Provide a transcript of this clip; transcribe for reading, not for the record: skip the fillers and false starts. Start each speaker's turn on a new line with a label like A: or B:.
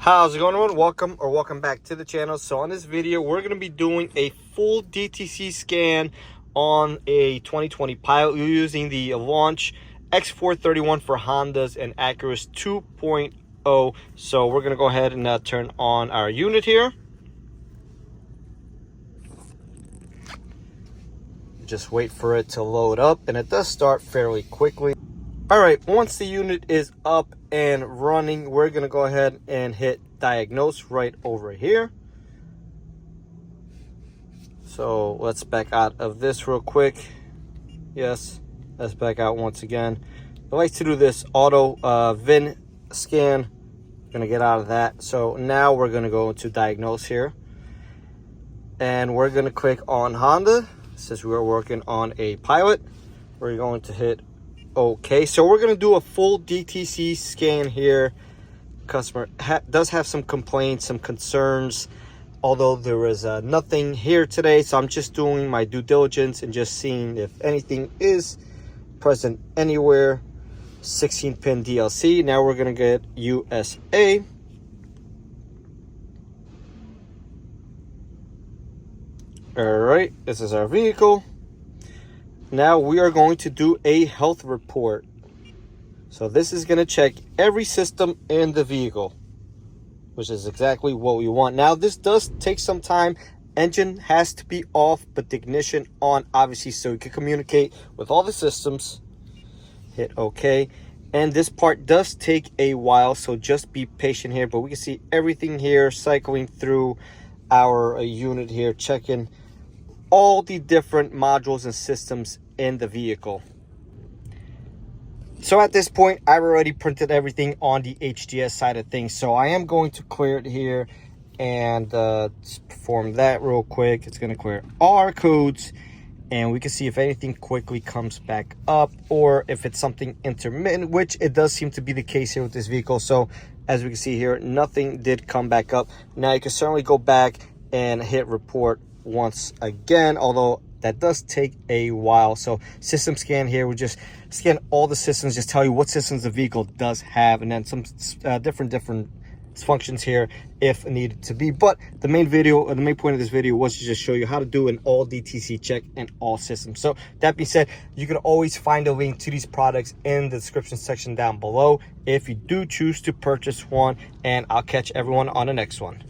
A: How's it going, everyone? Welcome back to the channel. So on this video, we're going to be doing a full DTC scan on a 2020 Pilot. We're using the launch x431 for Hondas and Acura's 2.0. So we're going to go ahead and turn on our unit here. Just wait for it to load up, and it does start fairly quickly. All right, once the unit is up and running, we're gonna go ahead and hit diagnose right over here. So let's back out of this real quick. Yes, let's back out once again. I like to do this auto VIN scan. Gonna get out of that. So now we're gonna go into diagnose here, and we're gonna click on Honda. Since we're working on a Pilot, we're going to hit OK. So we're going to do a full DTC scan here. Customer does have some complaints, some concerns, although there is nothing here today. So I'm just doing my due diligence and just seeing if anything is present anywhere. 16-pin DLC. Now we're going to get USA. All right, this is our vehicle. Now we are going to do a health report. So this is going to check every system in the vehicle, which is exactly what we want. Now this does take some time. Engine has to be off, but the ignition on, obviously, so we can communicate with all the systems. Hit OK. And this part does take a while, so just be patient here. But we can see everything here cycling through our unit here, checking all the different modules and systems in the vehicle. So at this point, I've already printed everything on the HDS side of things. So I am going to clear it here and perform that real quick. It's going to clear all our codes, and we can see if anything quickly comes back up or if it's something intermittent, which it does seem to be the case here with this vehicle. So as we can see here, nothing did come back up. Now you can certainly go back and hit report once again, although that does take a while. So system scan here, we just scan all the systems, just tell you what systems the vehicle does have, and then some different functions here if needed to be. But the main point of this video was to just show you how to do an all DTC check in all systems. So that being said, you can always find a link to these products in the description section down below if you do choose to purchase one, and I'll catch everyone on the next one.